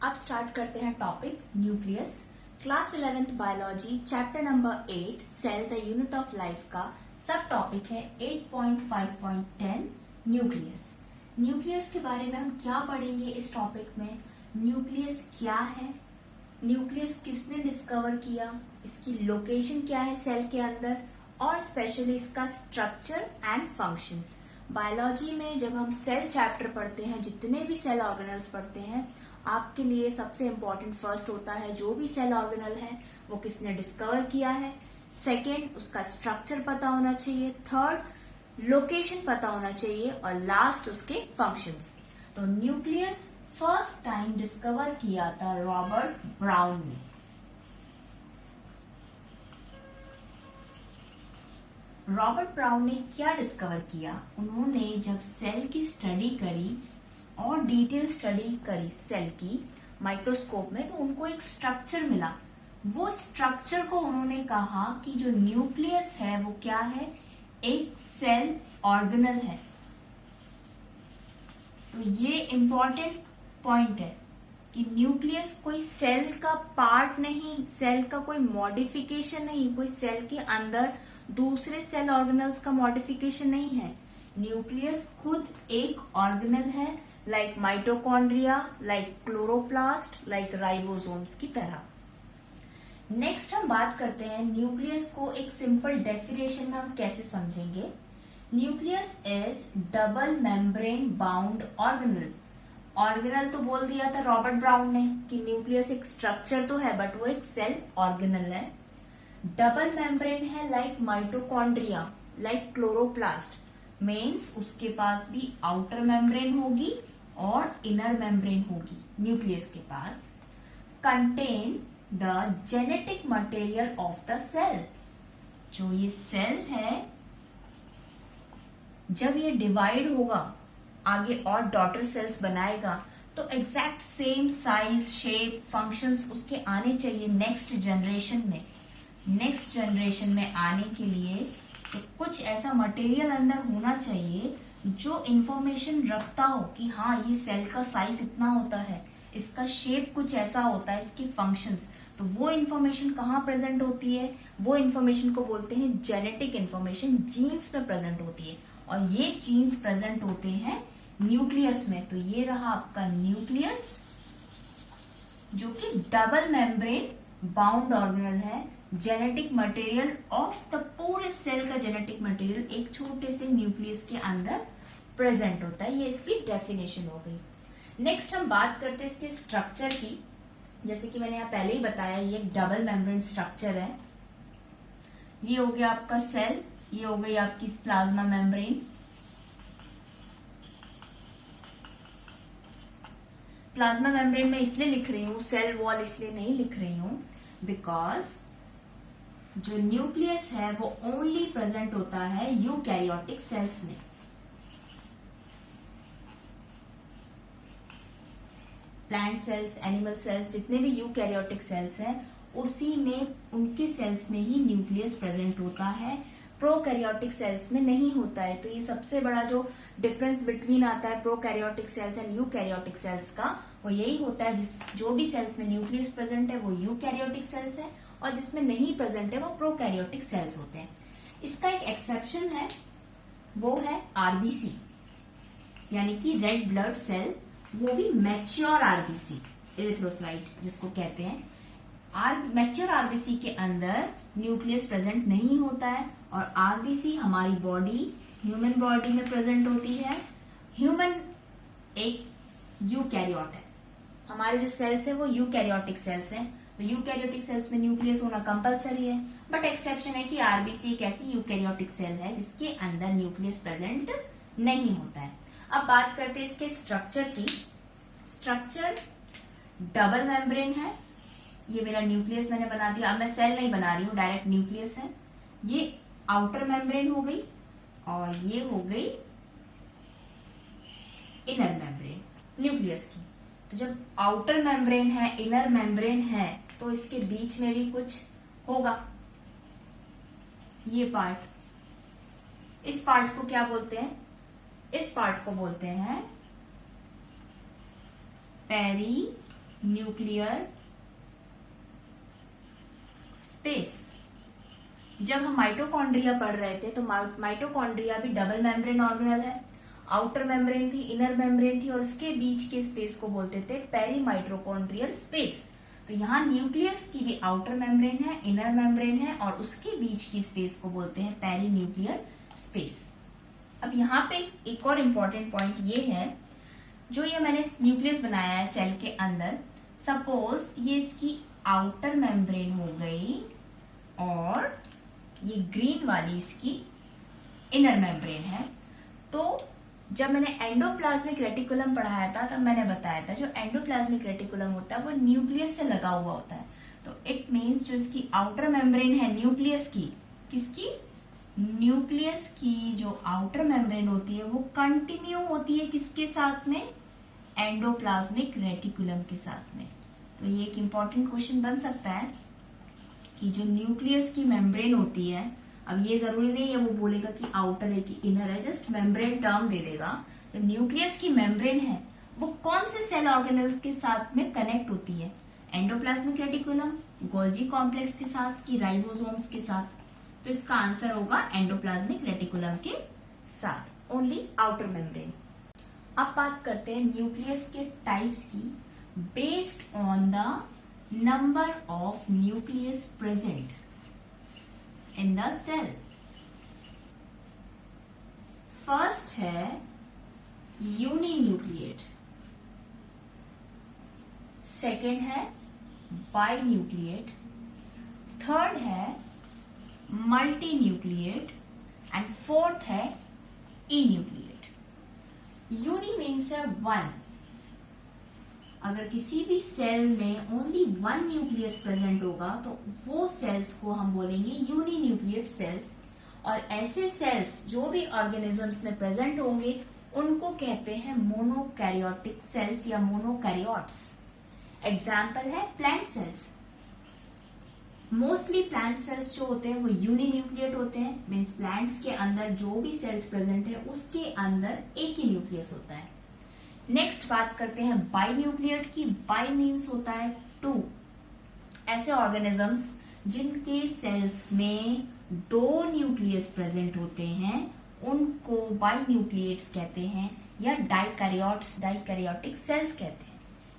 अब स्टार्ट करते हैं topic nucleus. Class 11th biology chapter number 8 cell the unit of life का सब टॉपिक है 8.5.10 न्यूक्लियस। न्यूक्लियस के बारे में हम क्या पढ़ेंगे इस टॉपिक में? न्यूक्लियस क्या है, न्यूक्लियस किसने डिस्कवर किया, इसकी लोकेशन क्या है सेल के अंदर, और स्पेशली इसका स्ट्रक्चर एंड फंक्शन। बायोलॉजी में जब हम सेल चैप्टर पढ़ते हैं, जितने भी सेल ऑर्गेनल्स पढ़ते हैं, आपके लिए सबसे इम्पोर्टेंट फर्स्ट होता है जो भी सेल ऑर्गेनल है वो किसने डिस्कवर किया है, सेकेंड उसका स्ट्रक्चर पता होना चाहिए, थर्ड लोकेशन पता होना चाहिए, और लास्ट उसके फंक्शंस। तो न्यूक्लियस फर्स्ट टाइम डिस्कवर किया था रॉबर्ट ब्राउन ने। रॉबर्ट ब्राउन ने क्या डिस्कवर किया? उन्होंने जब सेल की स्टडी करी और डिटेल स्टडी करी सेल की माइक्रोस्कोप में, तो उनको एक स्ट्रक्चर मिला। वो स्ट्रक्चर को उन्होंने कहा कि जो न्यूक्लियस है वो क्या है, एक सेल ऑर्गेनल है। तो ये इंपॉर्टेंट पॉइंट है कि न्यूक्लियस कोई सेल का पार्ट नहीं, सेल का कोई मॉडिफिकेशन नहीं, कोई सेल के अंदर दूसरे सेल ऑर्गेनल्स का मॉडिफिकेशन नहीं है। न्यूक्लियस खुद एक ऑर्गेनल है, like mitochondria, like chloroplast, like ribosomes की तरह। नेक्स्ट हम बात करते हैं न्यूक्लियस को एक सिंपल डेफिनेशन में हम कैसे समझेंगे। Nucleus is double membrane bound organelle. Organelle तो बोल दिया था रॉबर्ट ब्राउन ने कि न्यूक्लियस एक स्ट्रक्चर तो है बट वो एक सेल ऑर्गेनल है। डबल मेम्ब्रेन है like mitochondria, like chloroplast, means उसके पास भी आउटर मेम्ब्रेन होगी और इनर मेम्ब्रेन होगी न्यूक्लियस के पास। Contains the genetic material of the cell. जो ये सेल है जब ये डिवाइड होगा, आगे और डॉटर सेल्स बनाएगा, तो exact same size, shape, functions उसके आने चाहिए नेक्स्ट जनरेशन में। नेक्स्ट जनरेशन में आने के लिए तो कुछ ऐसा मटेरियल अंदर होना चाहिए जो इंफॉर्मेशन रखता हो कि हाँ ये सेल का साइज इतना होता है, इसका शेप कुछ ऐसा होता है, इसके फंक्शंस। तो वो इंफॉर्मेशन कहाँ प्रेजेंट होती है? वो इंफॉर्मेशन को बोलते हैं जेनेटिक इंफॉर्मेशन, जीन्स में प्रेजेंट होती है, और ये जीन्स प्रेजेंट होते हैं न्यूक्लियस में। तो ये रहा आपका न्यूक्लियस जो कि डबल मेम्ब्रेन बाउंड ऑर्गेनल है। जेनेटिक मटेरियल ऑफ द पूरे सेल का जेनेटिक मटेरियल एक छोटे से न्यूक्लियस के अंदर प्रेजेंट होता है। ये इसकी डेफिनेशन हो गई। नेक्स्ट हम बात करते हैं इसके स्ट्रक्चर की। जैसे कि मैंने यहाँ पहले ही बताया, ये एक डबल मेम्ब्रेन स्ट्रक्चर है। ये हो गया आपका सेल, ये हो गई आपकी प्लाज्मा मेम्ब्रेन। प्लाज्मा मेम्ब्रेन में इसलिए लिख रही हूँ, सेल वॉल इसलिए नहीं लिख रही हूँ, बिकॉज जो न्यूक्लियस है वो ओनली प्रेजेंट होता है यूकैरियोटिक सेल्स में। प्लांट सेल्स, एनिमल सेल्स, जितने भी यूकैरियोटिक सेल्स हैं उसी में, उनके सेल्स में ही न्यूक्लियस प्रेजेंट होता है, प्रोकैरियोटिक सेल्स में नहीं होता है। तो ये सबसे बड़ा जो डिफरेंस बिटवीन आता है prokaryotic cells and eukaryotic cells का, वो यही होता है जो भी सेल्स में न्यूक्लियस प्रेजेंट है वो यूकैरियोटिक सेल्स है, और जिसमें नहीं प्रेजेंट है वो प्रोकैरियोटिक सेल्स होते हैं। इसका एक एक्सेप्शन है, वो है आरबीसी, यानी कि रेड ब्लड सेल, वो भी मैच्योर आरबीसी, एरिथ्रोसाइट जिसको कहते हैं। मैच्योर आरबीसी के अंदर न्यूक्लियस प्रेजेंट नहीं होता है, और आरबीसी हमारी बॉडी, ह्यूमन बॉडी में प्रेजेंट होती है। ह्यूमन एक यूकैरियोट है, हमारे जो सेल्स है वो यूकैरियोटिक सेल्स हैं। तो यूकैरियोटिक सेल्स में न्यूक्लियस होना कंपलसरी है, बट एक्सेप्शन है कि आरबीसी एक ऐसी यूकैरियोटिक सेल है जिसके अंदर न्यूक्लियस प्रेजेंट नहीं होता है। अब बात करते हैं इसके स्ट्रक्चर की। स्ट्रक्चर डबल मेम्ब्रेन है। ये मेरा न्यूक्लियस मैंने बना दिया, अब मैं सेल नहीं बना रही हूँ, डायरेक्ट न्यूक्लियस है। ये आउटर मेम्ब्रेन हो गई और ये हो गई इनर मेम्ब्रेन न्यूक्लियस की। तो जब आउटर मेम्ब्रेन है, इनर मेम्ब्रेन है, तो इसके बीच में भी कुछ होगा। ये पार्ट, इस पार्ट को क्या बोलते हैं? इस पार्ट को बोलते हैं न्यूक्लियर स्पेस। जब हम माइटोकॉन्ड्रिया पढ़ रहे थे तो माइटोकॉन्ड्रिया भी डबल मेम्ब्रेन ऑर्गेनेल है। आउटर मेम्ब्रेन थी, इनर मेम्ब्रेन थी, और उसके बीच के स्पेस को बोलते थे पेरी माइटोकॉन्ड्रियल स्पेस। तो यहाँ न्यूक्लियस की भी आउटर मेम्ब्रेन है, इनर मेम्ब्रेन है, और उसके बीच की स्पेस को बोलते हैं पेरी न्यूक्लियर स्पेस। अब यहाँ पे एक और इम्पोर्टेंट पॉइंट ये है, जो ये मैंने न्यूक्लियस बनाया है सेल के अंदर, सपोज ये इसकी आउटर मेम्ब्रेन हो गई और ये ग्रीन वाली इसकी इनर मेम्ब्रेन है। तो जब मैंने एंडोप्लाज्मिक रेटिकुलम पढ़ाया था तब मैंने बताया था जो एंडोप्लाज्मिक रेटिकुलम होता है वो न्यूक्लियस से लगा हुआ होता है। तो इट मींस जो इसकी आउटर मेम्ब्रेन है न्यूक्लियस की, किसकी, न्यूक्लियस की जो आउटर मेम्ब्रेन होती है वो कंटिन्यू होती है किसके साथ में, एंडोप्लाज्मिक रेटिकुलम के साथ में। तो ये एक इंपॉर्टेंट क्वेश्चन बन सकता है कि जो न्यूक्लियस की मेम्ब्रेन होती है, अब ये जरूरी नहीं है वो बोलेगा कि आउटर है कि इनर है, जस्ट मेम्ब्रेन टर्म दे देगा। जो न्यूक्लियस की मेम्ब्रेन है वो कौन से सेल ऑर्गेनेल्स के साथ में कनेक्ट होती है, एंडोप्लाज्मिक रेटिकुलम, गोल्जी कॉम्प्लेक्स के साथ, कि राइबोसोम्स के साथ। तो इसका आंसर होगा एंडोप्लाज्मिक रेटिकुलम के साथ, ओनली आउटर मेम्ब्रेन। अब बात करते हैं न्यूक्लियस के टाइप्स की, based on the number of nucleus present in the cell. First है यूनिन्यूक्लिएट, सेकेंड है बाइन्यूक्लिएट, थर्ड है मल्टीन्यूक्लिएट एंड फोर्थ है इन्यूक्लिएट। यूनि मीन्स है वन। अगर किसी भी सेल में ओनली वन न्यूक्लियस प्रेजेंट होगा तो वो सेल्स को हम बोलेंगे यूनिन्यूक्लिएट सेल्स, और ऐसे सेल्स जो भी ऑर्गेनिजम्स में प्रेजेंट होंगे उनको कहते हैं मोनोकैरियोटिक सेल्स या मोनोकैरियोट्स। एग्जाम्पल है plant cells. Mostly plant cells जो होते हैं वो यूनिन्यूक्लिएट होते हैं, मीन्स प्लांट्स के अंदर जो भी सेल्स प्रेजेंट है उसके अंदर एक ही न्यूक्लियस होता है। नेक्स्ट बात करते हैं बाइन्यूक्लिएट की। बाइ मीन्स होता है टू। ऐसे ऑर्गेनिजम्स जिनके सेल्स में दो न्यूक्लियस प्रेजेंट होते हैं उनको बाइन्यूक्लिएट्स कहते हैं, या डाइकैरियोट्स, डाइकैरियोटिक सेल्स कहते हैं।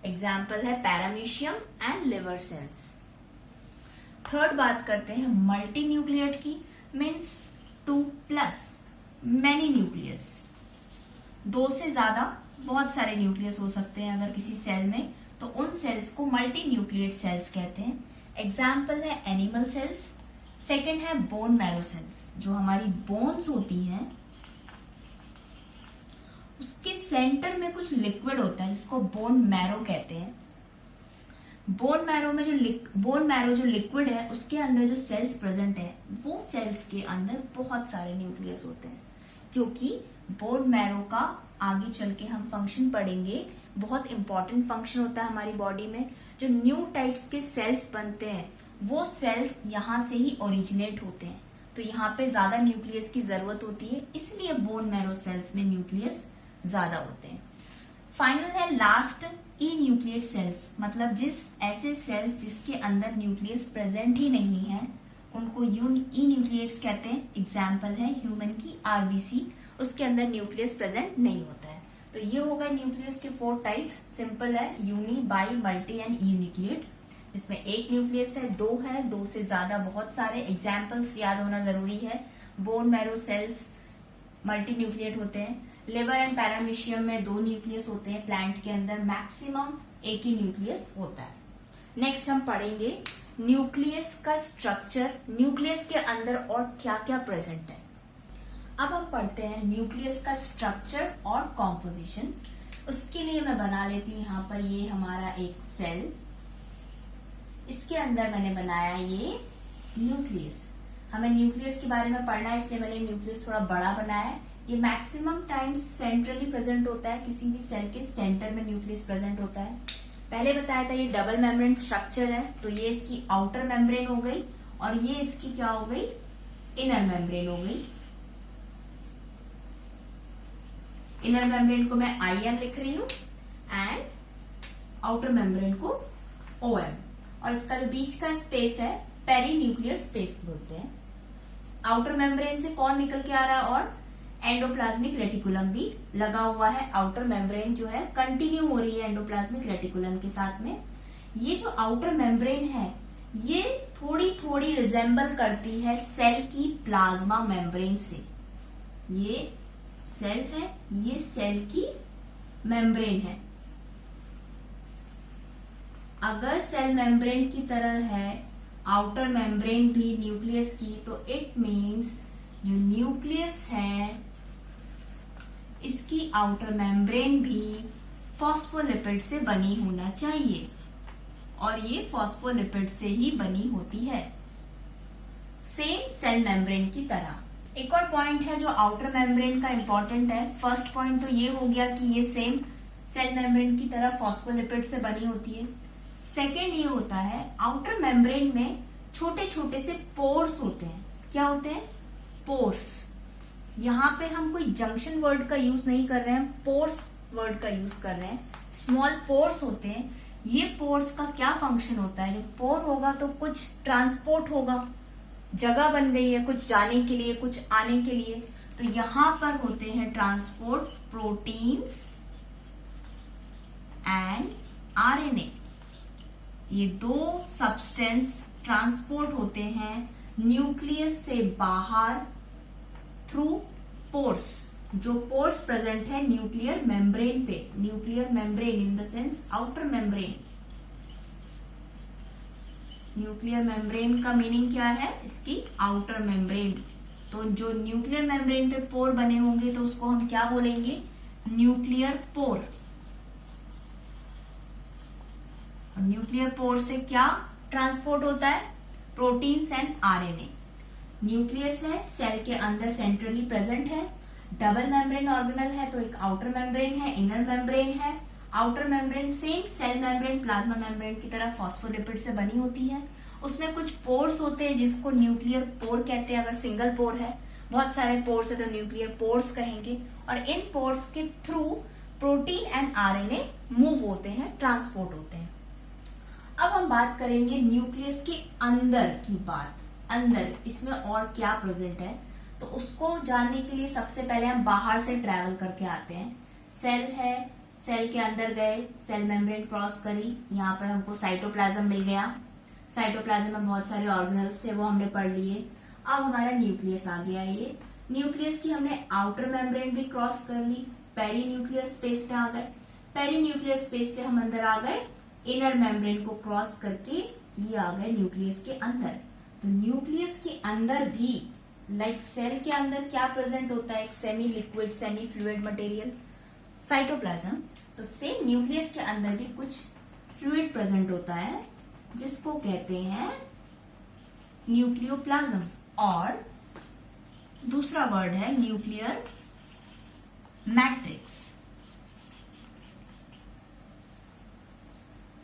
एग्जाम्पल है paramecium and liver cells. Third बात करते हैं मल्टीन्यूक्लिएट की, means two plus many nucleus, दो से ज्यादा बहुत सारे न्यूक्लियस हो सकते हैं अगर किसी सेल में, तो उन सेल्स को मल्टी न्यूक्लिएट सेल्स कहते हैं। एग्जाम्पल है एनिमल सेल्स। सेकंड है बोन मैरो सेल्स, जो हमारी बोन्स होती हैं उसके सेंटर में कुछ लिक्विड होता है जिसको बोन मैरो कहते हैं। बोन मैरो जो लिक्विड है उसके अंदर जो सेल्स प्रेजेंट है वो सेल्स के अंदर बहुत सारे न्यूक्लियस होते हैं, क्योंकि बोन मैरो का आगे चल के हम फंक्शन पढ़ेंगे, बहुत इंपॉर्टेंट फंक्शन होता है हमारी बॉडी में। जो न्यू टाइप्स के सेल्स बनते हैं वो सेल्स यहाँ से ही ओरिजिनेट होते हैं, तो यहाँ पे ज्यादा न्यूक्लियस की जरूरत होती है, इसलिए बोन मैरो सेल्स में न्यूक्लियस ज्यादा होते हैं। फाइनल है लास्ट ई न्यूक्लिएट सेल्स, मतलब ऐसे सेल्स जिसके अंदर न्यूक्लियस प्रेजेंट ही नहीं है उनको ई न्यूक्लिएट्स कहते हैं। एग्जाम्पल है ह्यूमन की आरबीसी, उसके अंदर न्यूक्लियस प्रेजेंट नहीं होता है। तो ये होगा न्यूक्लियस के 4 टाइप्स। सिंपल है, uni, bi, multi and enucleate. इसमें एक न्यूक्लियस है, दो से ज्यादा, बहुत सारे। एग्जाम्पल्स याद होना जरूरी है। Bone marrow cells multinucleate होते हैं। लिवर एंड पैरामीशियम में 2 न्यूक्लियस होते हैं। प्लांट के अंदर मैक्सिमम एक ही न्यूक्लियस होता है। नेक्स्ट हम पढ़ेंगे न्यूक्लियस का स्ट्रक्चर, न्यूक्लियस के अंदर और क्या क्या प्रेजेंट है। अब हम पढ़ते हैं न्यूक्लियस का स्ट्रक्चर और कॉम्पोजिशन। उसके लिए मैं बना लेती हूँ यहाँ पर ये हमारा एक सेल, इसके अंदर मैंने बनाया ये न्यूक्लियस। हमें न्यूक्लियस के बारे में पढ़ना है इसलिए मैंने न्यूक्लियस थोड़ा बड़ा बनाया है। ये मैक्सिमम टाइम्स सेंट्रली प्रेजेंट होता है, किसी भी सेल के सेंटर में न्यूक्लियस प्रेजेंट होता है। पहले बताया था ये डबल मेम्ब्रेन स्ट्रक्चर है, तो ये इसकी आउटर मेम्ब्रेन हो गई और ये इसकी क्या हो गई, इनर मेम्ब्रेन हो गई। इनर मेम्ब्रेन को मैं IM लिख रही हूं एंड आउटर मेम्ब्रेन को ओएम, और इसका जो बीच का स्पेस है पेरी न्यूक्लियर स्पेस बोलते हैं। आउटर मेम्ब्रेन से कौन निकल के आ रहा है, और एंडोप्लाज्मिक रेटिकुलम भी लगा हुआ है। आउटर मेम्ब्रेन जो है कंटिन्यू हो रही है एंडोप्लाज्मिक रेटिकुलम के साथ में। ये जो आउटर मेम्ब्रेन है ये थोड़ी थोड़ी रिजेंबल करती है सेल की प्लाज्मा मेम्ब्रेन से। ये सेल है, ये सेल की मेम्ब्रेन है। अगर सेल मेम्ब्रेन की तरह है आउटर मेम्ब्रेन भी न्यूक्लियस की, तो इट मींस जो न्यूक्लियस है इसकी आउटर मेम्ब्रेन भी फॉस्फोलिपिड से बनी होना चाहिए, और ये फॉस्फोलिपिड से ही बनी होती है, सेम सेल मेम्ब्रेन की तरह। एक और पॉइंट है जो आउटर मेम्ब्रेन का इंपॉर्टेंट है। फर्स्ट पॉइंट तो ये हो गया कि ये सेम सेल मेम्ब्रेन की तरह फॉस्फोलिपिड से बनी होती है। सेकेंड ये होता है आउटर मेम्ब्रेन में छोटे छोटे से पोर्स होते हैं। क्या होते हैं? पोर्स। यहाँ पे हम कोई जंक्शन वर्ड का यूज नहीं कर रहे हैं, पोर्स वर्ड का यूज कर रहे हैं। स्मॉल पोर्स होते हैं। ये पोर्स का क्या फंक्शन होता है? जब पोर होगा तो कुछ ट्रांसपोर्ट होगा, जगह बन गई है कुछ जाने के लिए, कुछ आने के लिए, तो यहां पर होते हैं ट्रांसपोर्ट प्रोटीन्स एंड आरएनए। ये दो सब्सटेंस ट्रांसपोर्ट होते हैं न्यूक्लियस से बाहर थ्रू पोर्स। जो पोर्स प्रेजेंट है न्यूक्लियर मेम्ब्रेन पे, nuclear membrane in the sense outer membrane. Nuclear membrane का मीनिंग क्या है? इसकी आउटर मेम्ब्रेन। तो जो न्यूक्लियर मेम्ब्रेन पे पोर बने होंगे तो उसको हम क्या बोलेंगे? Nuclear pore. न्यूक्लियर पोर से क्या ट्रांसपोर्ट होता है? Proteins and RNA. न्यूक्लियस है, सेल के अंदर सेंट्रली प्रेजेंट है, डबल मेम्ब्रेन ऑर्गेनल है, तो एक आउटर मेम्ब्रेन है, इनर मेम्ब्रेन है। Outer membrane same cell membrane, plasma membrane की तरह फॉस्फोलिपिड से बनी होती है। उसमें कुछ पोर्स होते हैं जिसको न्यूक्लियर पोर कहते हैं। अगर सिंगल पोर है, बहुत सारे पोर्स है तो न्यूक्लियर पोर्स कहेंगे। और इन पोर्स के through protein and RNA move होते हैं, ट्रांसपोर्ट होते हैं। अब हम बात करेंगे न्यूक्लियस के अंदर की बात। अंदर इसमें और क्या प्रेजेंट है, तो उसको जानने के लिए सबसे पहले हम बाहर से ट्रैवल करके आते हैं। सेल है, सेल के अंदर गए, सेल मेम्ब्रेन क्रॉस करी, यहाँ पर हमको साइटोप्लाज्म मिल गया। साइटोप्लाज्म में बहुत सारे ऑर्गेनल्स थे, वो हमने पढ़ लिए। अब हमारा न्यूक्लियस आ गया। ये न्यूक्लियस की हमने आउटर मेम्ब्रेन भी क्रॉस कर ली, पेरी न्यूक्लियर स्पेस में आ गए। पेरी न्यूक्लियर स्पेस से हम अंदर आ गए, इनर मेम्ब्रेन को क्रॉस करके ये आ गए न्यूक्लियस के अंदर। तो न्यूक्लियस के अंदर भी लाइक सेल के अंदर क्या प्रेजेंट होता है? एक semi liquid semi fluid material, cytoplasm. तो सेम न्यूक्लियस के अंदर भी कुछ फ्लूइड प्रेजेंट होता है जिसको कहते हैं न्यूक्लियोप्लाज्म, और दूसरा वर्ड है न्यूक्लियर मैट्रिक्स।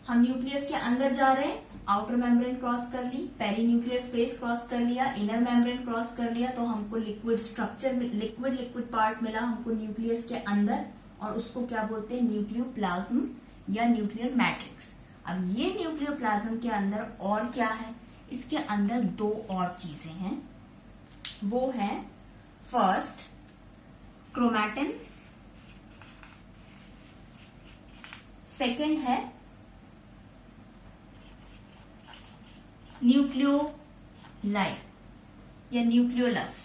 हम न्यूक्लियस के अंदर जा रहे हैं, आउटर मेम्ब्रेन क्रॉस कर ली, पेरी न्यूक्लियर स्पेस क्रॉस कर लिया, इनर मेम्ब्रेन क्रॉस कर लिया, तो हमको लिक्विड स्ट्रक्चर, लिक्विड पार्ट मिला हमको न्यूक्लियस के अंदर, और उसको क्या बोलते हैं? न्यूक्लियोप्लाज्म या न्यूक्लियर मैट्रिक्स। अब ये न्यूक्लियोप्लाज्म के अंदर और क्या है? इसके अंदर दो और चीजें हैं। वो है फर्स्ट क्रोमैटिन, सेकंड है न्यूक्लियोलाई या न्यूक्लियोलस।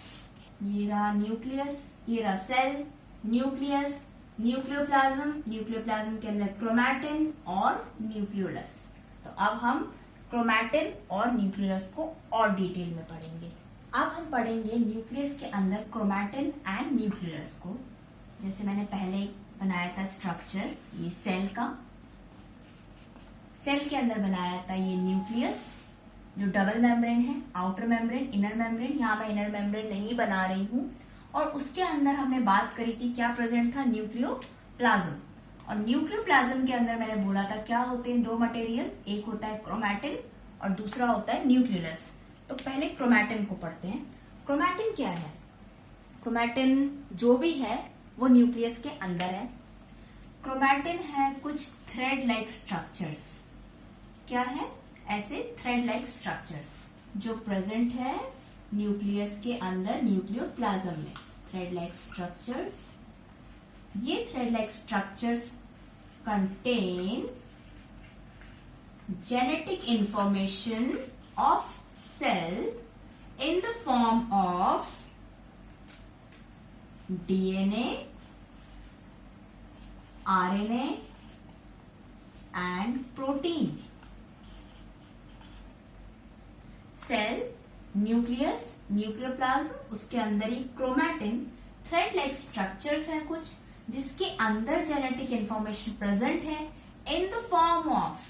ये रहा न्यूक्लियस, ये रहा सेल, न्यूक्लियस, न्यूक्लियोप्लाज्म, न्यूक्लियोप्लाज्म के अंदर क्रोमैटिन और न्यूक्लियोलस। तो अब हम क्रोमैटिन और न्यूक्लियोलस को और डिटेल में पढ़ेंगे। अब हम पढ़ेंगे न्यूक्लियस के अंदर क्रोमैटिन एंड न्यूक्लियोलस को। जैसे मैंने पहले बनाया था स्ट्रक्चर ये सेल का, सेल के अंदर बनाया था ये न्यूक्लियस जो डबल मेम्ब्रेन है, आउटर मेम्ब्रेन, इनर मेम्ब्रेन। यहाँ मैं इनर मेम्ब्रेन नहीं बना रही हूँ। और उसके अंदर हमने बात करी थी क्या प्रेजेंट था? न्यूक्लियोप्लाज्म। और न्यूक्लियोप्लाज्म के अंदर मैंने बोला था क्या होते हैं? दो मटेरियल, एक होता है क्रोमैटिन और दूसरा होता है न्यूक्लियोलस। तो पहले क्रोमैटिन को पढ़ते हैं। क्रोमैटिन क्या है? क्रोमैटिन जो भी है वो न्यूक्लियस के अंदर है। क्रोमैटिन है कुछ थ्रेड लाइक स्ट्रक्चर्स। क्या है? ऐसे थ्रेड लाइक स्ट्रक्चर्स जो प्रेजेंट है न्यूक्लियस के अंदर, न्यूक्लियोप्लाज्म में। थ्रेड लाइक स्ट्रक्चर्स, ये thread like structures contain genetic information of cell in the form of DNA, RNA and protein. Cell, nucleus, nucleoplasm, उसके अंदर ही क्रोमैटिन, थ्रेड लाइक स्ट्रक्चर्स हैं कुछ जिसके अंदर जेनेटिक इंफॉर्मेशन प्रेजेंट है in the form of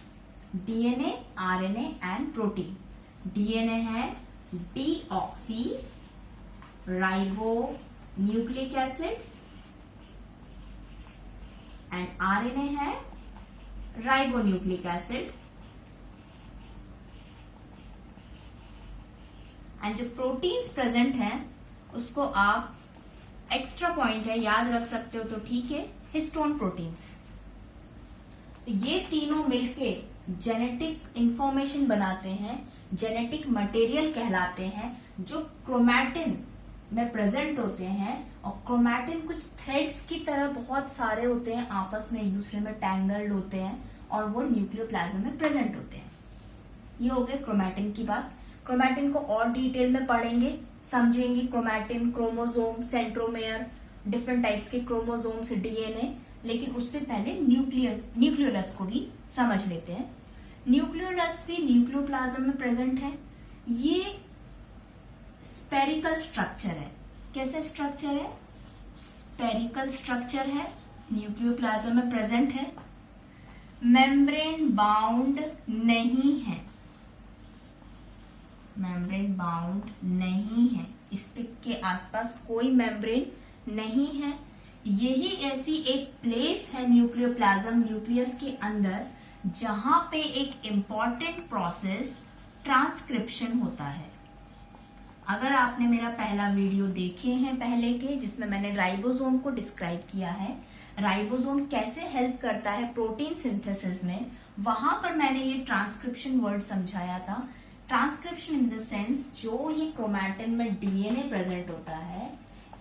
DNA, RNA and protein. DNA है deoxy ribo nucleic acid and RNA है राइबो न्यूक्लिक एसिड, एंड जो प्रोटीन्स प्रेजेंट हैं उसको आप एक्स्ट्रा पॉइंट है याद रख सकते हो तो ठीक है, हिस्टोन प्रोटीन्स। तो ये तीनों मिलके जेनेटिक इंफॉर्मेशन बनाते हैं, जेनेटिक मटेरियल कहलाते हैं, जो क्रोमैटिन में प्रेजेंट होते हैं। और क्रोमैटिन कुछ थ्रेड्स की तरह बहुत सारे होते हैं, आपस में एक दूसरे में टैंगल्ड होते हैं और वो न्यूक्लियोप्लाज्म में प्रेजेंट होते हैं। ये हो गए क्रोमैटिन की बात। क्रोमैटिन को और डिटेल में पढ़ेंगे, समझेंगे। Chromatin, chromosome, centromere, different types के क्रोमोसोम्स, डीएनए। लेकिन उससे पहले न्यूक्लियोलस को भी समझ लेते हैं। न्यूक्लियोलस भी न्यूक्लियोप्लाज्म में प्रेजेंट है। ये स्पेरिकल स्ट्रक्चर है। कैसे स्ट्रक्चर है? स्पेरिकल स्ट्रक्चर है, न्यूक्लियोप्लाज्म में प्रेजेंट है, मेम्ब्रेन बाउंड नहीं है, मेम्ब्रेन बाउंड नहीं है, इस पिक के आसपास कोई मेम्ब्रेन नहीं है। यही ऐसी एक प्लेस है न्यूक्लियोप्लाज्म, न्यूक्लियस के अंदर, जहां पे एक इंपॉर्टेंट प्रोसेस ट्रांसक्रिप्शन होता है। अगर आपने मेरा पहला वीडियो देखे हैं पहले के, जिसमें मैंने राइबोसोम को डिस्क्राइब किया है, राइबोसोम कैसे हेल्प करता है प्रोटीन सिंथेसिस में, वहां पर मैंने ये ट्रांसक्रिप्शन वर्ड समझाया था। ट्रांसक्रिप्शन इन द सेंस, जो ये क्रोमैटिन में डीएनए प्रेजेंट होता है,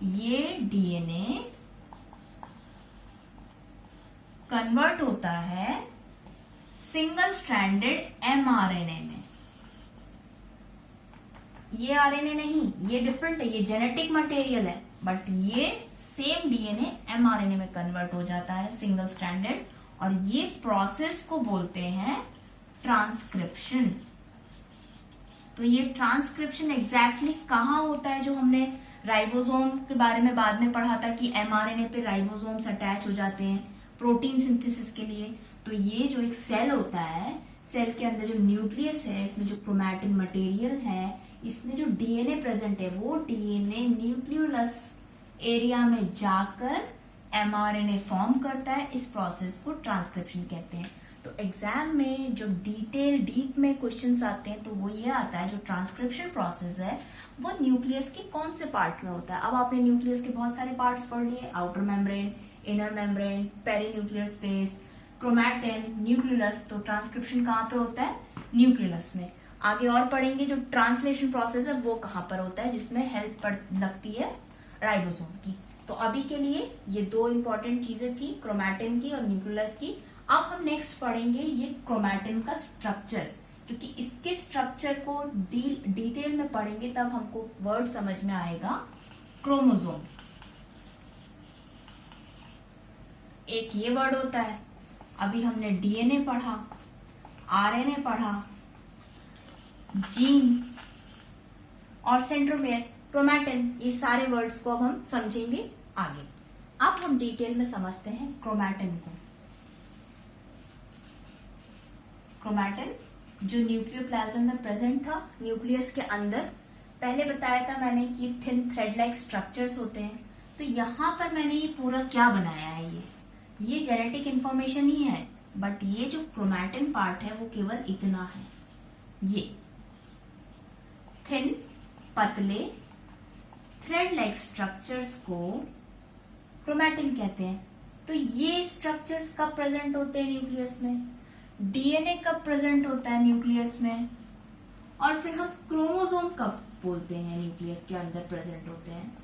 ये डीएनए कन्वर्ट होता है सिंगल स्ट्रैंडेड एमआरएनए में। ये आरएनए नहीं, ये डिफरेंट है, ये जेनेटिक मटेरियल है, बट ये सेम डीएनए एमआरएनए में कन्वर्ट हो जाता है सिंगल स्ट्रैंडेड, और ये प्रोसेस को बोलते हैं ट्रांसक्रिप्शन। तो ये ट्रांसक्रिप्शन एग्जैक्टली कहाँ होता है, जो हमने राइबोसोम के बारे में बाद में पढ़ा था कि एमआरएनए पे राइबोसोम्स अटैच हो जाते हैं प्रोटीन सिंथेसिस के लिए। तो ये जो एक सेल होता है, सेल के अंदर जो न्यूक्लियस है, इसमें जो क्रोमैटिन मटेरियल है, इसमें जो डीएनए प्रेजेंट है, वो डीएनए न्यूक्लियोलस एरिया में जाकर एमआरएनए फॉर्म करता है। इस प्रोसेस को ट्रांसक्रिप्शन कहते हैं। तो एग्जाम में जो डीप में क्वेश्चंस आते हैं, तो वो ये आता है, जो ट्रांसक्रिप्शन प्रोसेस है वो न्यूक्लियस के कौन से पार्ट में होता है। अब आपने न्यूक्लियस के बहुत सारे पार्ट्स पढ़ लिए, outer membrane, inner membrane, perinuclear space, chromatin, nucleolus. तो ट्रांसक्रिप्शन कहाँ पे होता है? न्यूक्लियोलस में। आगे और पढ़ेंगे जो ट्रांसलेशन प्रोसेस है वो कहाँ पर होता है, जिसमें हेल्प लगती है राइबोसोम की। तो अभी के लिए ये दो इंपॉर्टेंट चीजें थी, क्रोमैटिन की और न्यूक्लियोलस की। अब हम नेक्स्ट पढ़ेंगे ये क्रोमैटिन का स्ट्रक्चर, क्योंकि इसके स्ट्रक्चर को डिटेल में पढ़ेंगे तब हमको वर्ड समझ में आएगा। क्रोमोसोम एक ये वर्ड होता है। अभी हमने डीएनए पढ़ा, आरएनए पढ़ा, जीन और सेंट्रोमेयर, क्रोमैटिन, ये सारे वर्ड्स को अब हम समझेंगे आगे। अब हम डिटेल में समझते हैं क्रोमैटिन को। क्रोमैटिन जो न्यूक्लियोप्लाज्म में प्रेजेंट था, न्यूक्लियस के अंदर, पहले बताया था मैंने कि थिन थ्रेड लाइक स्ट्रक्चर्स होते हैं। तो यहाँ पर मैंने ये पूरा क्या बनाया है, ये जेनेटिक इंफॉर्मेशन ही है, बट ये जो क्रोमैटिन पार्ट है वो केवल इतना है। ये थिन पतले थ्रेड लाइक स्ट्रक्चर्स को क्रोमैटिन कहते हैं। तो ये स्ट्रक्चर्स कब प्रेजेंट होते हैं न्यूक्लियस में, डीएनए कब प्रेजेंट होता है न्यूक्लियस में, और फिर हम क्रोमोसोम कब बोलते हैं न्यूक्लियस के अंदर प्रेजेंट होते हैं।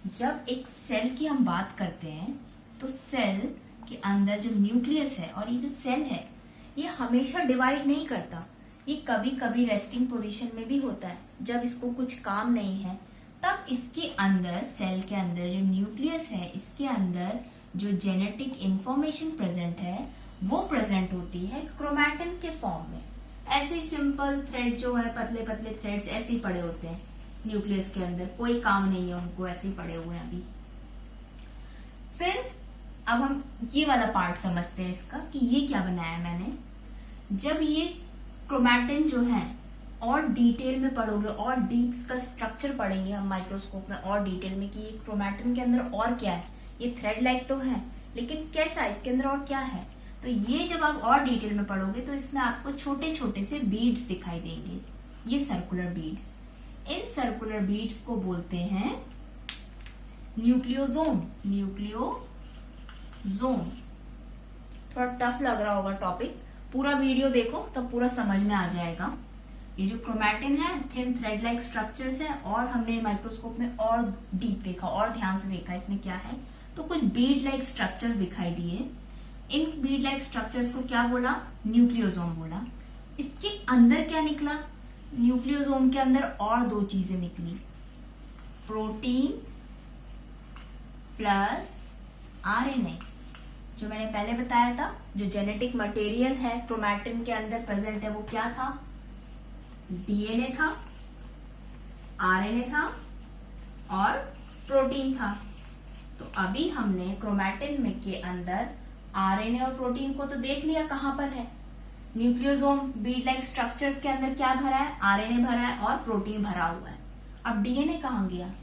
जब एक सेल की हम बात करते हैं तो सेल के अंदर जो न्यूक्लियस है और ये जो सेल है ये हमेशा डिवाइड नहीं करता, ये कभी कभी रेस्टिंग पोजीशन में भी होता है। जब इसको कुछ काम नहीं है तब इसके अंदर, सेल के अंदर जो न्यूक्लियस है इसके अंदर जो जेनेटिक इंफॉर्मेशन प्रेजेंट है वो प्रेजेंट होती है क्रोमैटिन के फॉर्म में। ऐसे ही सिंपल थ्रेड जो है, पतले पतले थ्रेड्स ऐसे ही पड़े होते हैं न्यूक्लियस के अंदर, कोई काम नहीं है उनको, ऐसे ही पड़े हुए हैं अभी। फिर अब हम ये वाला पार्ट समझते हैं इसका कि ये क्या बनाया मैंने। जब ये क्रोमैटिन जो है और डिटेल में पढ़ोगे और डीप का स्ट्रक्चर पढ़ेंगे हम माइक्रोस्कोप में और डिटेल में कि ये क्रोमैटिन के अंदर और क्या है। ये थ्रेड लाइक तो है लेकिन कैसा, इसके अंदर और क्या है, तो ये जब आप और डिटेल में पढ़ोगे तो इसमें आपको छोटे छोटे से बीड्स दिखाई देंगे, ये circular beads. In circular beads को बोलते हैं न्यूक्लियोसोम। न्यूक्लियोसोम थोड़ा टफ लग रहा होगा टॉपिक, पूरा वीडियो देखो तब पूरा समझ में आ जाएगा। ये जो क्रोमैटिन है थिन थ्रेड लाइक स्ट्रक्चर्स है, और हमने माइक्रोस्कोप में और डीप देखा और ध्यान से देखा इसमें क्या है, तो कुछ बीड लाइक स्ट्रक्चर्स दिखाई दिए। इन बीड लाइक स्ट्रक्चर्स को क्या बोला, न्यूक्लियोसोम बोला। इसके अंदर क्या निकला, न्यूक्लियोसोम के अंदर और दो चीजें निकली, प्रोटीन प्लस आरएनए। जो मैंने पहले बताया था जो जेनेटिक मटेरियल है क्रोमैटिन के अंदर प्रेजेंट है वो क्या था, डीएनए था, आरएनए था और प्रोटीन था। तो अभी हमने क्रोमैटिन में के अंदर आरएनए और प्रोटीन को तो देख लिया कहां पर है, न्यूक्लियोसोम बीड लाइक स्ट्रक्चर्स के अंदर क्या भरा है, आरएनए भरा है और प्रोटीन भरा हुआ है। अब डीएनए कहां गया,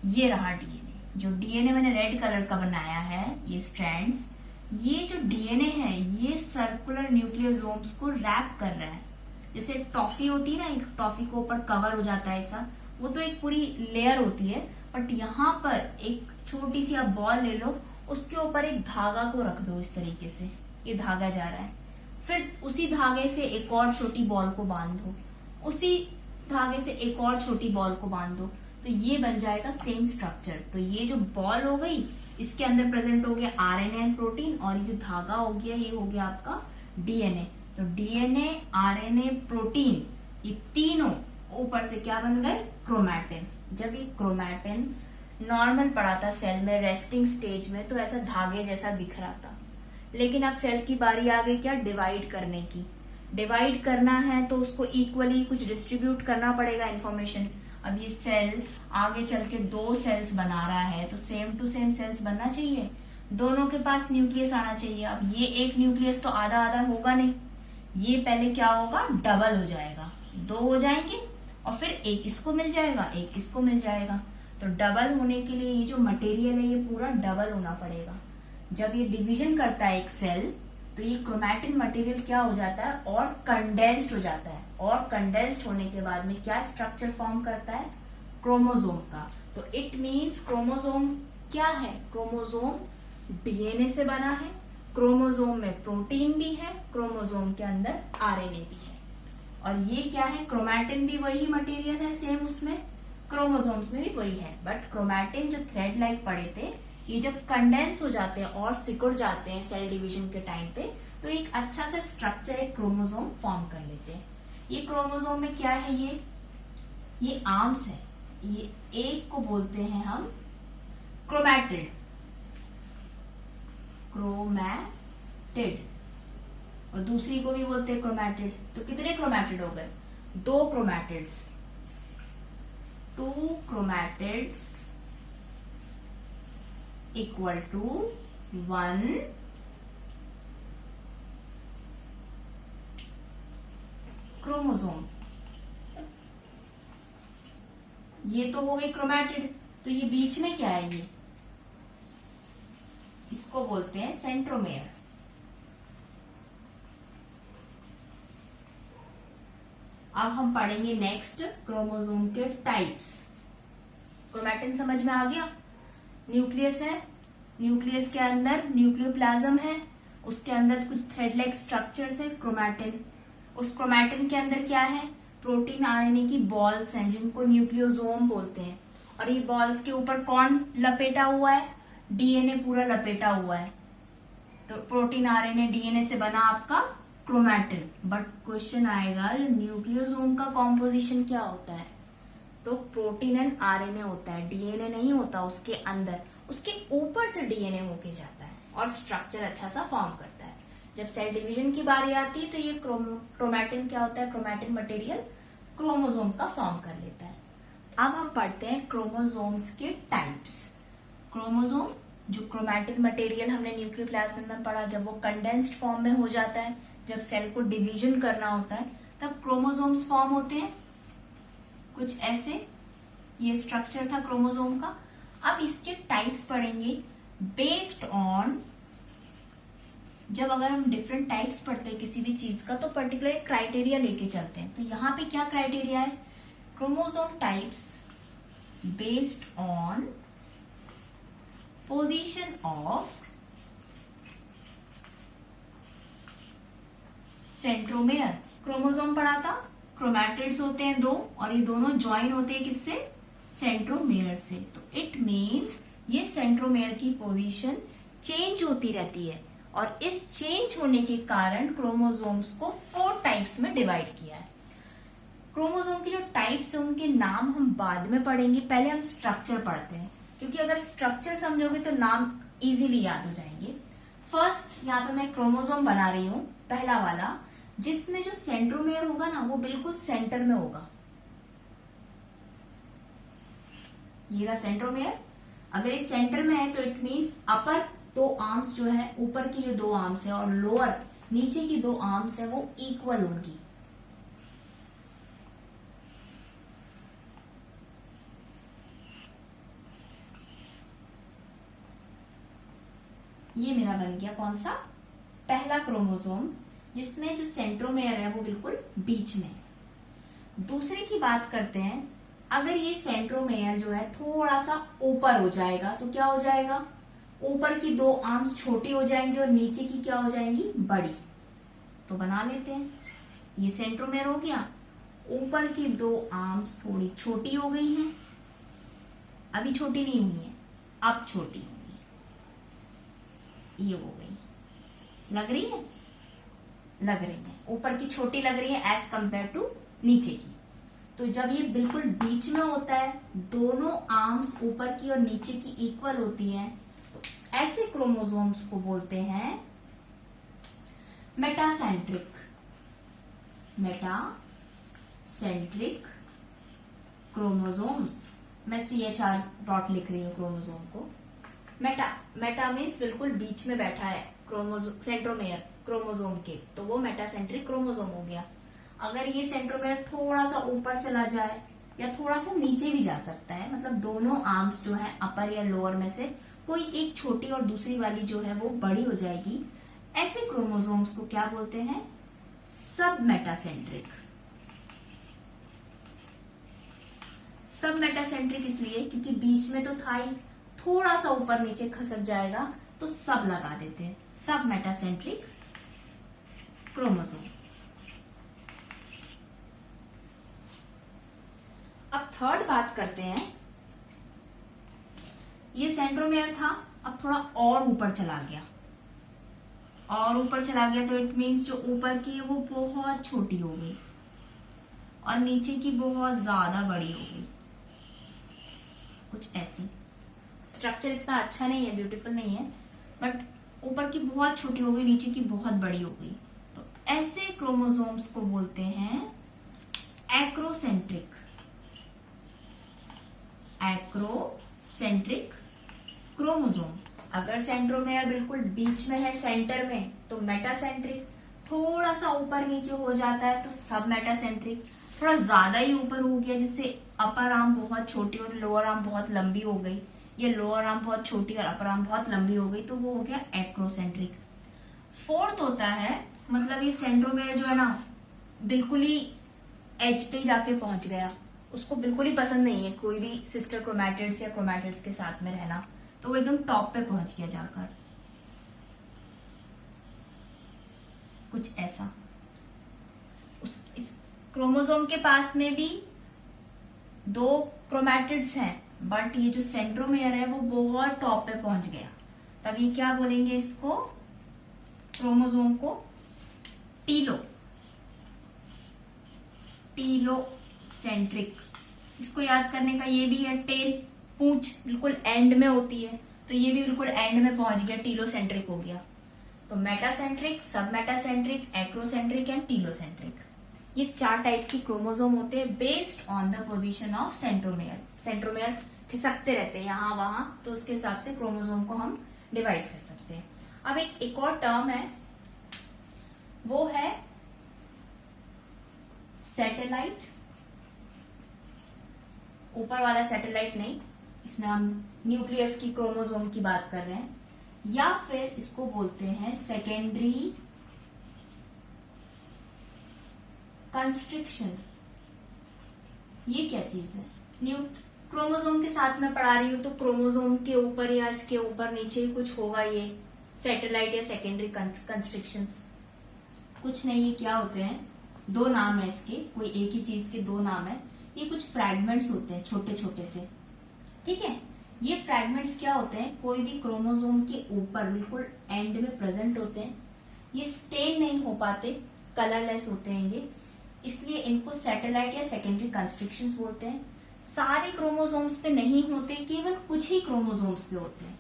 ये रहा डीएनए। जो डीएनए मैंने रेड कलर का बनाया है ये स्ट्रैंड्स, ये जो डीएनए है ये सर्कुलर न्यूक्लियोसोम्स को रैप कर रहा है। जैसे टॉफी होती है ना, एक टॉफी को ऊपर कवर हो जाता है ऐसा, वो तो एक पूरी लेयर होती है, बट यहाँ पर एक छोटी सी आप बॉल ले लो, उसके ऊपर एक धागा को रख दो इस तरीके से, ये धागा जा रहा है, फिर उसी धागे से एक और छोटी बॉल को बांध दो, उसी धागे से एक और छोटी बॉल को बांध दो, तो ये बन जाएगा सेम स्ट्रक्चर। तो ये जो बॉल हो गई इसके अंदर प्रेजेंट हो गया आरएनए एंड प्रोटीन, और ये जो धागा हो गया ये हो गया आपका डीएनए। तो डीएनए, आरएनए, प्रोटीन, ये तीनों ऊपर से क्या बन गए, क्रोमैटिन। जब ये क्रोमैटिन नॉर्मल पड़ा था सेल में रेस्टिंग स्टेज में तो ऐसा धागे जैसा दिख रहा था, लेकिन अब सेल की बारी आ गई क्या, डिवाइड करने की। डिवाइड करना है तो उसको इक्वली कुछ डिस्ट्रीब्यूट करना पड़ेगा इंफॉर्मेशन। अब ये सेल आगे चल के दो सेल्स बना रहा है तो सेम टू सेम सेल्स बनना चाहिए, दोनों के पास न्यूक्लियस आना चाहिए। अब ये एक न्यूक्लियस तो आधा आधा होगा नहीं, ये पहले क्या होगा, डबल हो जाएगा, दो हो जाएंगे और फिर एक इसको मिल जाएगा, एक इसको मिल जाएगा। तो डबल होने के लिए ये जो मटेरियल है ये पूरा डबल होना पड़ेगा। जब ये डिवीजन करता है एक सेल तो ये क्रोमैटिन मटेरियल क्या हो जाता है, और कंडेंस्ड हो जाता है, और कंडेंस्ड होने के बाद में क्या स्ट्रक्चर फॉर्म करता है, क्रोमोसोम का। तो इट मीन्स क्रोमोसोम क्या है, क्रोमोसोम डीएनए से बना है, क्रोमोसोम में प्रोटीन भी है, क्रोमोसोम के अंदर आरएनए भी है, और ये क्या है, क्रोमैटिन भी वही मटेरियल है सेम, उसमें क्रोमोसोम्स में भी वही है। बट क्रोमैटिन जो थ्रेड लाइक पड़े थे ये जब कंडेंस हो जाते हैं और सिकुड़ जाते हैं सेल डिवीजन के टाइम पे, तो एक अच्छा सा स्ट्रक्चर एक क्रोमोसोम फॉर्म कर लेते हैं। ये क्रोमोसोम में क्या है, ये आर्म्स है, ये एक को बोलते हैं हम क्रोमैटिड, क्रोमैटिड, और दूसरी को भी बोलते हैं क्रोमैटिड। तो कितने क्रोमैटिड हो गए, दो chromatids, two chromatids equal to one chromosome. ये तो हो गई क्रोमैटिड। तो ये बीच में क्या है, ये इसको बोलते हैं सेंट्रोमेयर। अब हम पढ़ेंगे नेक्स्ट क्रोमोसोम के टाइप्स। क्रोमैटिन समझ में आ गया, न्यूक्लियस है, न्यूक्लियस के अंदर न्यूक्लियोप्लाज्म है, उसके अंदर कुछ थ्रेड लाइक स्ट्रक्चर्स है, क्रोमैटिन। उस क्रोमैटिन के अंदर क्या है, प्रोटीन आरएनए की बॉल्स हैं जिनको न्यूक्लियोसोम बोलते हैं। और ये बॉल्स के ऊपर कौन लपेटा हुआ है, डीएनए पूरा लपेटा हुआ है। तो प्रोटीन आरएनए डीएनए से बना आपका क्रोमैटिन। बट क्वेश्चन आएगा न्यूक्लियोसोम का कॉम्पोजिशन क्या होता है, तो प्रोटीन एंड आरएनए होता है, डीएनए नहीं होता उसके अंदर, उसके ऊपर से डीएनए होके जाता है और स्ट्रक्चर अच्छा सा फॉर्म करता है। जब सेल डिवीजन की बारी आती है तो ये क्रोमैटिन क्या होता है, क्रोमैटिन मटेरियल क्रोमोसोम का फॉर्म कर लेता है। अब हम पढ़ते हैं क्रोमोसोम्स के टाइप्स। क्रोमोसोम जो क्रोमैटिन मटेरियल हमने न्यूक्लियोप्लाज्म में पढ़ा, जब वो कंडेंस्ड फॉर्म में हो जाता है, जब सेल को डिवीजन करना होता है, तब क्रोमोसोम्स फॉर्म होते हैं कुछ ऐसे। ये स्ट्रक्चर था क्रोमोसोम का। अब इसके टाइप्स पढ़ेंगे बेस्ड ऑन, जब अगर हम डिफरेंट टाइप्स पढ़ते हैं किसी भी चीज का तो पर्टिकुलर क्राइटेरिया लेके चलते हैं। तो यहाँ पे क्या क्राइटेरिया है, chromosome types based on position of centromere. Chromosome पढ़ा था, क्रोमैटिड्स होते हैं दो और ये दोनों ज्वाइन होते हैं किससे, सेंट्रोमेयर से। तो इट मीन्स ये सेंट्रोमेयर की पोजीशन चेंज होती रहती है और इस चेंज होने के कारण क्रोमोसोम्स को 4 टाइप्स में डिवाइड किया है। क्रोमोसोम के जो टाइप्स है उनके नाम हम बाद में पढ़ेंगे, पहले हम स्ट्रक्चर पढ़ते हैं, क्योंकि अगर स्ट्रक्चर समझोगे तो नाम इजीली याद हो जाएंगे। फर्स्ट यहाँ पे मैं क्रोमोसोम बना रही हूँ, पहला वाला, जिसमें जो सेंट्रोमेयर होगा ना वो बिल्कुल सेंटर में होगा। ये रहा सेंट्रोमेयर। अगर ये सेंटर में है तो इट मीन्स अपर 2 आर्म्स जो है, ऊपर की जो 2 आर्म्स है और लोअर नीचे की 2 आर्म्स है वो इक्वल होंगी। ये मेरा बन गया कौन सा, पहला क्रोमोसोम, जिसमें जो सेंट्रोमेयर है वो बिल्कुल बीच में। दूसरे की बात करते हैं, अगर ये सेंट्रोमेयर जो है थोड़ा सा ऊपर हो जाएगा तो क्या हो जाएगा, ऊपर की 2 आर्म्स छोटी हो जाएंगी और नीचे की क्या हो जाएंगी, बड़ी। तो बना लेते हैं, ये सेंट्रोमेयर हो गया, ऊपर की 2 आर्म्स थोड़ी छोटी हो गई हैं, अभी छोटी नहीं हुई है, अब छोटी होंगी, ये हो गई, लग रही है, लग रही है, ऊपर की छोटी लग रही है एज कंपेयर टू नीचे की। तो जब ये बिल्कुल बीच में होता है, दोनों आर्म्स ऊपर की और नीचे की इक्वल होती है, तो ऐसे क्रोमोसोम्स को बोलते हैं मेटासेंट्रिक। मेटासेंट्रिक क्रोमोसोम्स, मैं CHR डॉट लिख रही हूँ क्रोमोसोम को। मेटा मीन्स बिल्कुल बीच में बैठा है क्रोमोसोम, सेंट्रोमेयर क्रोमोसोम के, तो वो मेटासेंट्रिक क्रोमोसोम हो गया। अगर ये सेंट्रोमेयर थोड़ा सा ऊपर चला जाए या थोड़ा सा नीचे भी जा सकता है, मतलब दोनों आर्म्स जो है अपर या लोअर में से कोई एक छोटी और दूसरी वाली जो है वो बड़ी हो जाएगी, ऐसे क्रोमोसोम्स को क्या बोलते हैं, सब मेटासेंट्रिक। सब मेटासेंट्रिक इसलिए क्योंकि बीच में तो था ही, थोड़ा सा ऊपर नीचे खसक जाएगा तो सब लगा देते हैं, सब मेटासेंट्रिक क्रोमोसोम। अब थर्ड बात करते हैं, ये सेंट्रोमेयर था, अब थोड़ा और ऊपर चला गया, और ऊपर चला गया तो इट मीन्स जो ऊपर की है वो बहुत छोटी हो गई और नीचे की बहुत ज्यादा बड़ी हो गई, कुछ ऐसी। स्ट्रक्चर इतना अच्छा नहीं है, ब्यूटीफुल नहीं है, बट ऊपर की बहुत छोटी हो गई, नीचे की बहुत बड़ी हो गई। तो ऐसे क्रोमोसोम्स को बोलते हैं एक्रोसेंट्रिक। Acrocentric chromosome. अगर सेंट्रोमेयर बिल्कुल बीच में है, सेंटर में, तो मेटासेंट्रिक। थोड़ा सा ऊपर नीचे हो जाता है तो सब मेटासेंट्रिक। थोड़ा ज्यादा ही ऊपर हो गया, जिससे अपर आर्म बहुत छोटी और लोअर आर्म बहुत लंबी हो गई, ये लोअर आर्म बहुत छोटी और अपर आर्म बहुत लंबी हो गई, तो वो हो गया एक्रोसेंट्रिक। फोर्थ होता है, मतलब ये सेंट्रोमेयर जो है ना बिल्कुल ही एज पे जाके पहुंच गया, उसको बिल्कुल ही पसंद नहीं है कोई भी सिस्टर क्रोमैटिड्स या क्रोमैटिड्स के साथ में रहना, तो वो एकदम टॉप पे पहुंच गया जाकर, कुछ ऐसा। इस क्रोमोसोम के पास में भी 2 क्रोमैटिड्स हैं, बट ये जो सेंट्रोमेयर है वो बहुत टॉप पे पहुंच गया। तब ये क्या बोलेंगे इसको, क्रोमोसोम को टीलोसेंट्रिक। इसको याद करने का ये भी है, टेल, पूंछ बिल्कुल एंड में होती है, तो ये भी बिल्कुल एंड में पहुंच गया, टीलोसेंट्रिक हो गया। तो मेटासेंट्रिक, सब मेटासेंट्रिक, एक्रोसेंट्रिक एंड टीलोसेंट्रिक, ये 4 टाइप्स की क्रोमोसोम होते हैं based on the position of centromere. Centromere खिसकते रहते हैं यहाँ वहां, तो उसके हिसाब से क्रोमोसोम को हम डिवाइड कर सकते हैं। अब एक और टर्म है, वो है सैटेलाइट। ऊपर वाला सैटेलाइट नहीं, इसमें हम न्यूक्लियस की क्रोमोसोम की बात कर रहे हैं, या फिर इसको बोलते हैं सेकेंडरी कंस्ट्रिक्शन। ये क्या चीज है, क्रोमोसोम के साथ में पढ़ा रही हूं, तो क्रोमोसोम के ऊपर या इसके ऊपर नीचे ही कुछ होगा, ये सैटेलाइट या सेकेंडरी कंस्ट्रिक्शंस। कुछ नहीं, ये क्या होते हैं, 2 नाम है इसके, कोई एक ही चीज के 2 नाम है। ये कुछ फ्रैगमेंट्स होते हैं छोटे छोटे से, ठीक है। ये फ्रैगमेंट्स क्या होते हैं, कोई भी क्रोमोसोम के ऊपर बिल्कुल एंड में प्रेजेंट होते हैं। ये स्टेन नहीं हो पाते, कलरलेस होते हैं ये, इसलिए इनको सैटेलाइट या सेकेंडरी कंस्ट्रिक्शंस बोलते हैं। सारे क्रोमोसोम्स पे नहीं होते, केवल कुछ ही क्रोमोसोम्स पे होते हैं।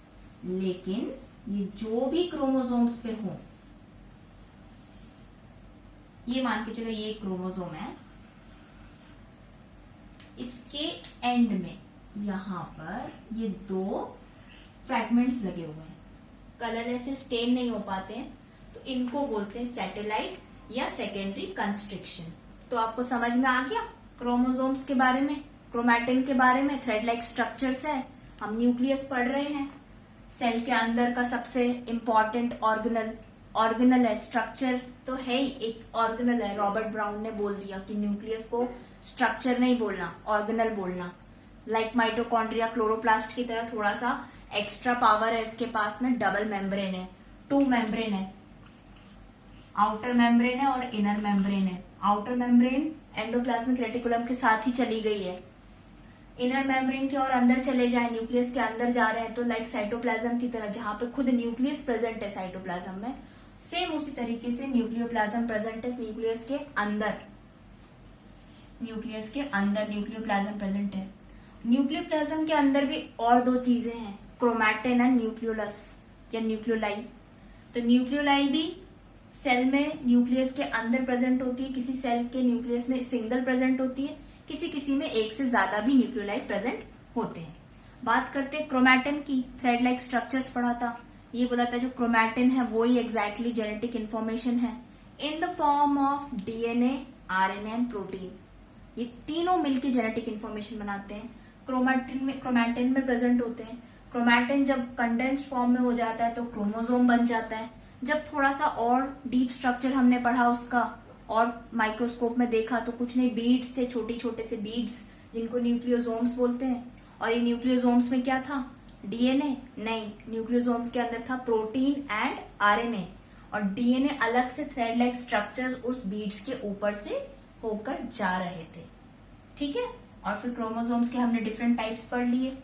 लेकिन ये जो भी क्रोमोसोम्स पे हो, ये मान के चलो ये क्रोमोसोम है, इसके एंड में यहां पर ये 2 फ्रैगमेंट्स लगे हुए हैं, कलरलेस से स्टेन नहीं हो पाते हैं, तो इनको बोलते हैं सैटेलाइट या सेकेंडरी कंस्ट्रिक्शन। तो आपको समझ में आ गया क्रोमोसोम्स के बारे में, क्रोमैटिन के बारे में, थ्रेड लाइक स्ट्रक्चर्स है, हम न्यूक्लियस पढ़ रहे हैं, सेल के अंदर का सबसे इंपॉर्टेंट ऑर्गेनल है, स्ट्रक्चर तो है ही, एक ऑर्गेनल है। रॉबर्ट ब्राउन ने बोल दिया कि न्यूक्लियस को स्ट्रक्चर नहीं बोलना, ऑर्गेनल बोलना। लाइक माइटोकॉन्ड्रिया क्लोरोप्लास्ट की तरह थोड़ा सा एक्स्ट्रा पावर है इसके पास में, डबल मेम्ब्रेन है, 2 मेम्ब्रेन है, आउटर मेम्ब्रेन है और इनर मेम्ब्रेन है। आउटर मेम्ब्रेन एंडोप्लाज्मिक रेटिकुलम के साथ ही चली गई है, इनर मेम्ब्रेन के और अंदर चले जाए, न्यूक्लियस के अंदर जा रहे हैं, तो लाइक साइटोप्लाज्म की तरह, जहां पे खुद न्यूक्लियस प्रेजेंट है साइटोप्लाज्म में, सेम उसी तरीके से न्यूक्लियोप्लाज्म प्रेजेंट है न्यूक्लियस के अंदर, न्यूक्लियोप्लाज्म प्रेजेंट है। न्यूक्लियोप्लाज्म के अंदर भी और 2 चीजें हैं, क्रोमैटिन एंड न्यूक्लियोलस या न्यूक्लियोलाई। तो न्यूक्लियोलाई भी सेल में न्यूक्लियस के अंदर प्रेजेंट होती है, किसी सेल के न्यूक्लियस में सिंगल प्रेजेंट होती है, किसी में एक से ज्यादा भी न्यूक्लियोलाई प्रेजेंट होते हैं। बात करते हैं क्रोमैटिन की, थ्रेड लाइक स्ट्रक्चर्स पढ़ा था, ये बोला था जो क्रोमैटिन है वो ही एग्जैक्टली जेनेटिक इंफॉर्मेशन है in the form of DNA, RNA and protein. ये तीनों मिलकर जेनेटिक इंफॉर्मेशन बनाते हैं, क्रोमैटिन में प्रेजेंट होते हैं। क्रोमैटिन जब कंडेंस्ड फॉर्म में हो जाता है तो क्रोमोसोम बन जाता है। जब थोड़ा सा और डीप स्ट्रक्चर हमने पढ़ा उसका और माइक्रोस्कोप में देखा तो कुछ नहीं, बीड्स थे, छोटे छोटे से बीड्स जिनको न्यूक्लियोसोम्स बोलते हैं। और ये न्यूक्लियोसोम्स में क्या था, डीएनए नहीं, न्यूक्लियोसोम्स के अंदर था प्रोटीन एंड आरएनए, और डीएनए अलग से थ्रेड लाइक स्ट्रक्चर्स उस बीड्स के ऊपर से होकर जा रहे थे, ठीक है। और फिर क्रोमोसोम्स के हमने डिफरेंट टाइप्स पढ़ लिए,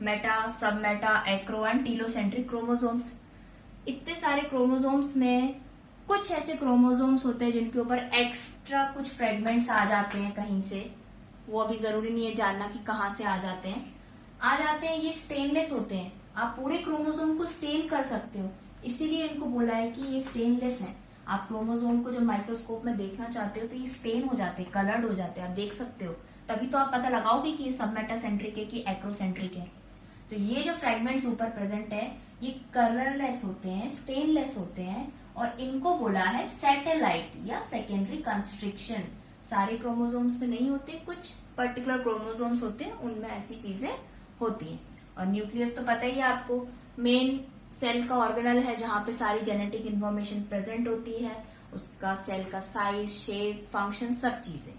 मेटा, सब Meta, Acro and telocentric chromosomes. इतने सारे क्रोमोसोम्स में कुछ ऐसे क्रोमोसोम्स होते हैं जिनके ऊपर एक्स्ट्रा कुछ फ्रेगमेंट्स आ जाते हैं कहीं से, वो अभी जरूरी नहीं है जानना कि कहाँ से आ जाते हैं। ये स्टेनलेस होते हैं, आप पूरे क्रोमोसोम को स्टेन कर सकते हो, इसीलिए इनको बोला है कि ये स्टेनलेस है। आप क्रोमोसोम को जब माइक्रोस्कोप में देखना चाहते हो तो ये स्टेन हो जाते हैं, कलर्ड हो जाते हैं, आप देख सकते हो, तभी तो आप पता लगाओगे कि ये सब मेटासेंट्रिक है कि एक्रोसेंट्रिक है। तो ये जो फ्रेगमेंट्स ऊपर प्रेजेंट है ये कलरलेस होते हैं, स्टेनलेस होते हैं, और इनको बोला है सैटेलाइट या सेकेंडरी कंस्ट्रिक्शन। सारे क्रोमोसोम्स में नहीं होते, कुछ पर्टिकुलर क्रोमोसोम्स होते हैं उनमें ऐसी चीजें होती हैं। और न्यूक्लियस तो पता ही है आपको, मेन सेल का ऑर्गेनल है जहां पे सारी जेनेटिक इंफॉर्मेशन प्रेजेंट होती है, उसका सेल का साइज, शेप, फंक्शन, सब चीजें।